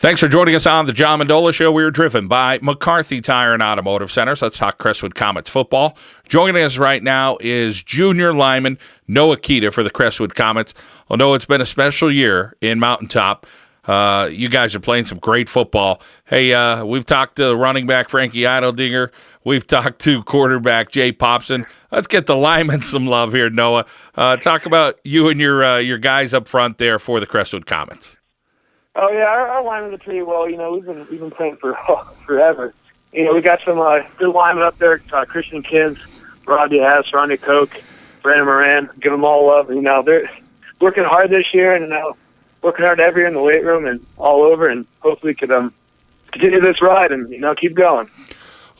Thanks for joining us on the John Mendola Show. We are driven by McCarthy Tire and Automotive Centers. Let's talk Crestwood Comets football. Joining us right now is junior lineman Noah Keita for the Crestwood Comets. Well, Noah, it's been a special year in Mountaintop. You guys are playing some great football. Hey, we've talked to running back Frankie Eideldinger. We've talked to quarterback Jay Popson. Let's get the linemen some love here, Noah. Talk about you and your guys up front there for the Crestwood Comets. Oh yeah, our linemen are pretty well. You know, we've been playing for forever. You know, we got some good linemen up there: Christian Kids, Robbie Hess, Ronnie Koch, Brandon Moran. Give them all love. You know, they're working hard this year, and working hard every year in the weight room and all over. And hopefully, we could continue this ride and keep going.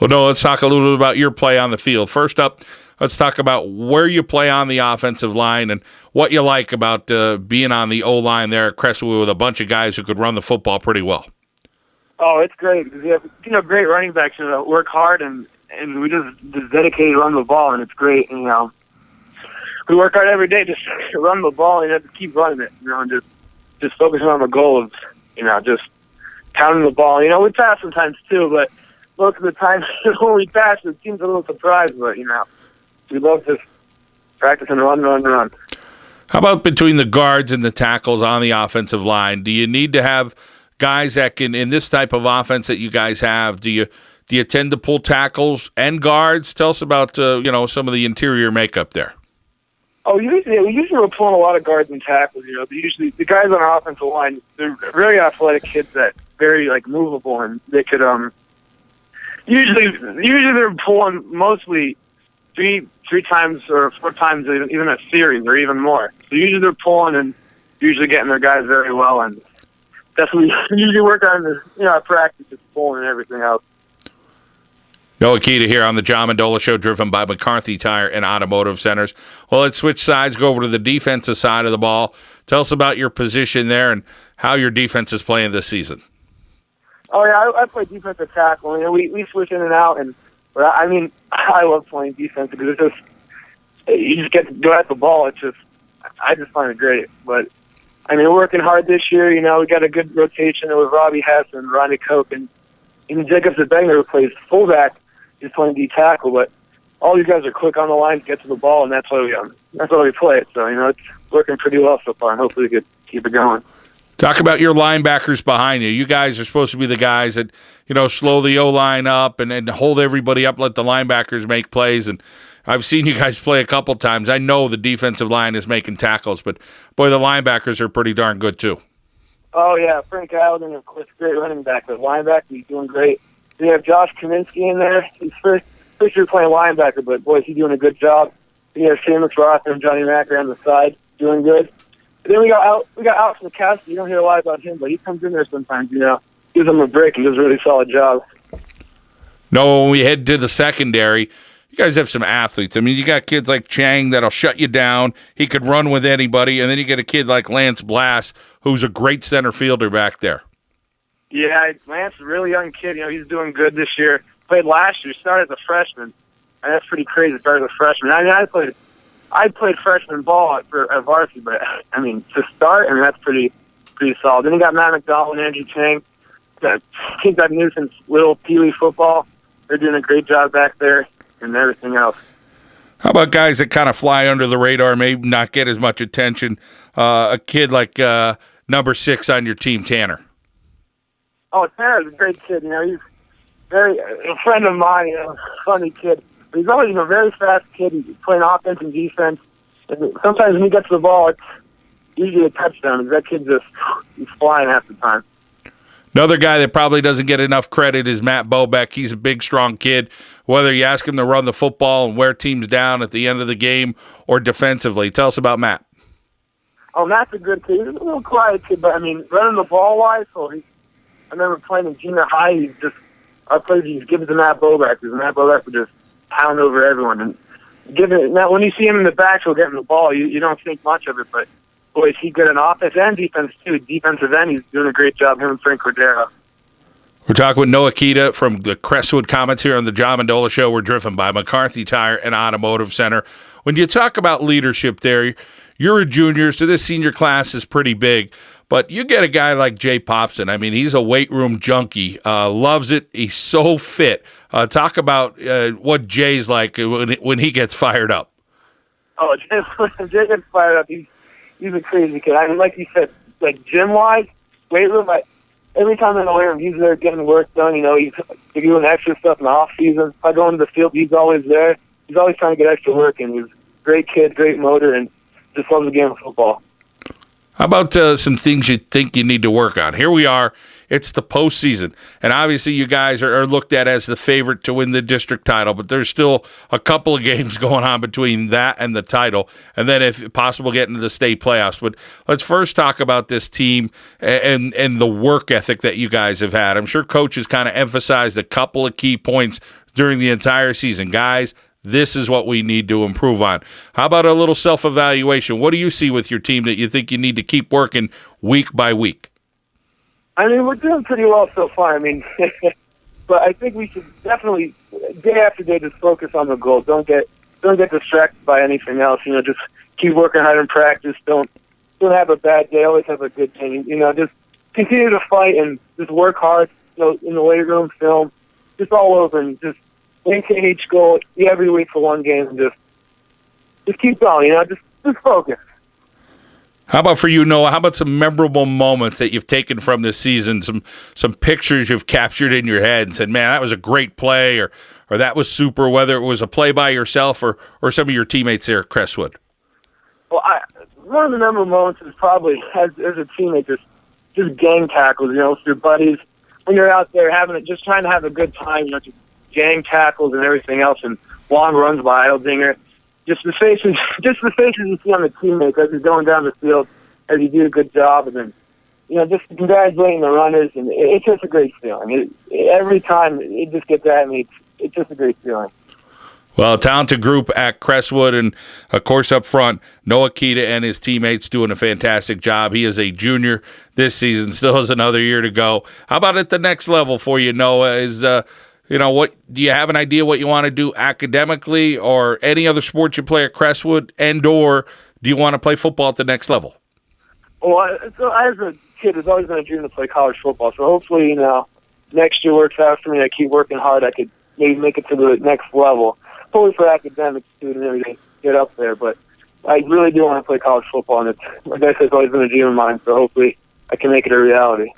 Well, no, let's talk a little bit about your play on the field. First up, let's talk about where you play on the offensive line and what you like about being on the O-line there at Crestwood with a bunch of guys who could run the football pretty well. Oh, it's great because we have great running backs who work hard and we just dedicated to run the ball, and it's great. And, we work hard every day just to run the ball and just keep running it, and just focusing on the goal of, just pounding the ball. We pass sometimes too, but most of the time when we pass, it seems a little surprised, but, we love just practicing run. How about between the guards and the tackles on the offensive line? Do you need to have guys that can, in this type of offense that you guys have, do you tend to pull tackles and guards? Tell us about, some of the interior makeup there. Oh, we usually we're pulling a lot of guards and tackles. The guys on our offensive line, they're very athletic kids that very movable, and they could usually they're pulling mostly three times or four times even a series or even more. So usually they're pulling and usually getting their guys very well, and that's what we usually work on. Our practice is pulling and everything else. Noah Keita here on the John Mendola Show, driven by McCarthy Tire and Automotive Centers. Well, let's switch sides, go over to the defensive side of the ball. Tell us about your position there and how your defense is playing this season. Oh, yeah, I play defensive tackle. We switch in and out, and I love playing defense because it's just, you just get to go at the ball. I just find it great. But, we're working hard this year. We got a good rotation with Robbie Hess and Ronnie Koch, and even Jacob Zabengler, who plays fullback, is playing D tackle. But all these guys are quick on the line to get to the ball, and that's why we play it. So, it's working pretty well so far, and hopefully we could keep it going. Talk about your linebackers behind you. You guys are supposed to be the guys that, slow the O-line up and hold everybody up, let the linebackers make plays. And I've seen you guys play a couple times. I know the defensive line is making tackles, but, boy, the linebackers are pretty darn good, too. Oh, yeah. Frank Alden, of course, great running back. But linebacker, he's doing great. We have Josh Kaminsky in there. He's first year playing linebacker, but, boy, he's doing a good job. We have Seamus Roth and Johnny Macker on the side, doing good. And then we got Alex McCaskey. You don't hear a lot about him, but he comes in there sometimes, gives them a break and does a really solid job. No, when we head to the secondary, you guys have some athletes. You got kids like Chang that'll shut you down. He could run with anybody. And then you get a kid like Lance Blass, who's a great center fielder back there. Yeah, Lance is a really young kid. He's doing good this year. Played last year, started as a freshman. And that's pretty crazy, started as a freshman. I played freshman ball at varsity, but, to start, that's pretty solid. Then you got Matt McDonald and Andrew Chang. Kids I've knew since little Pee-wee football. They're doing a great job back there and everything else. How about guys that kind of fly under the radar, maybe not get as much attention? A kid like number 6 on your team, Tanner. Oh, Tanner's a great kid. He's a friend of mine, funny kid. But he's always a very fast kid. He's playing offense and defense. And sometimes when he gets the ball, it's usually a touchdown. That kid he's flying half the time. Another guy that probably doesn't get enough credit is Matt Bobeck. He's a big, strong kid. Whether you ask him to run the football and wear teams down at the end of the game or defensively. Tell us about Matt. Oh, Matt's a good kid. He's a little quiet kid, but, running the ball-wise, I remember playing in junior high. Our players just give it to Matt Bobeck, because Matt Bobeck would just pound over everyone. And now, when you see him in the backfield getting the ball, you don't think much of it, but boy, is he good in offense and defense, too. Defensive end, he's doing a great job, him and Frank Cordero. We're talking with Noah Keita from the Crestwood Comets here on the John Mendola Show. We're driven by McCarthy Tire and Automotive Center. When you talk about leadership there, you're a junior, so this senior class is pretty big. But you get a guy like Jay Popson. I mean, he's a weight room junkie, loves it. He's so fit. Talk about what Jay's like when he gets fired up. Oh, Jay gets fired up. He's a crazy kid. I mean, like you said, like gym-wise, weight room, every time in the weight room, he's there getting work done. You know, he's doing extra stuff in the off-season. If I go into the field, he's always there. He's always trying to get extra work, and he's a great kid, great motor, and just loves the game of football. How about some things you think you need to work on? Here we are. It's the postseason. And obviously you guys are looked at as the favorite to win the district title, but there's still a couple of games going on between that and the title, and then if possible get into the state playoffs. But let's first talk about this team and the work ethic that you guys have had. I'm sure Coach has kind of emphasized a couple of key points during the entire season. Guys, this is what we need to improve on. How about a little self-evaluation? What do you see with your team that you think you need to keep working week by week? I mean, we're doing pretty well so far. I mean, but I think we should definitely, day after day, just focus on the goal. Don't get distracted by anything else. You know, just keep working hard in practice. Don't have a bad day. Always have a good day. You know, just continue to fight and just work hard. You know, in the weight room, film, just all over, and just maintain each goal every week for one game, and just keep going. You know, just focus. How about for you, Noah? How about some memorable moments that you've taken from this season? Some pictures you've captured in your head and said, "Man, that was a great play," or "That was super." Whether it was a play by yourself or some of your teammates there at Crestwood. Well, one of the memorable moments is probably as a teammate, just gang tackles. You know, with your buddies when you're out there just trying to have a good time. You know, just gang tackles and everything else, and long runs by Idle-Dinger. Just the faces you see on the teammates as you're going down the field, as you do a good job, and then, you know, just congratulating the runners, and it's just a great feeling. Every time it just gets at me, it's just a great feeling. Well, talented group at Crestwood, and of course up front, Noah Kita and his teammates doing a fantastic job. He is a junior this season, still has another year to go. How about at the next level for you, Noah? You know, what do you have an idea what you want to do academically or any other sports you play at Crestwood, or do you want to play football at the next level? Well, so as a kid, it's always been a dream to play college football. So hopefully, you know, next year works out for me. I keep working hard. I could maybe make it to the next level. Hopefully for academics too, and everything, get up there. But I really do want to play college football, and it's always been a dream of mine. So hopefully I can make it a reality.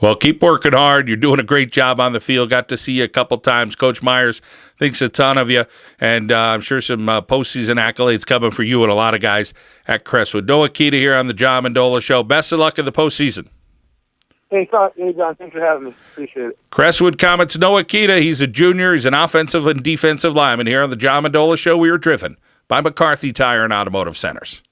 Well, keep working hard. You're doing a great job on the field. Got to see you a couple times. Coach Myers thinks a ton of you, and I'm sure some postseason accolades coming for you and a lot of guys at Crestwood. Noah Kita here on the John Mendola Show. Best of luck in the postseason. Hey, John. Thanks for having me. Appreciate it. Crestwood Comets, Noah Kita. He's a junior. He's an offensive and defensive lineman here on the John Mendola Show. We are driven by McCarthy Tire and Automotive Centers.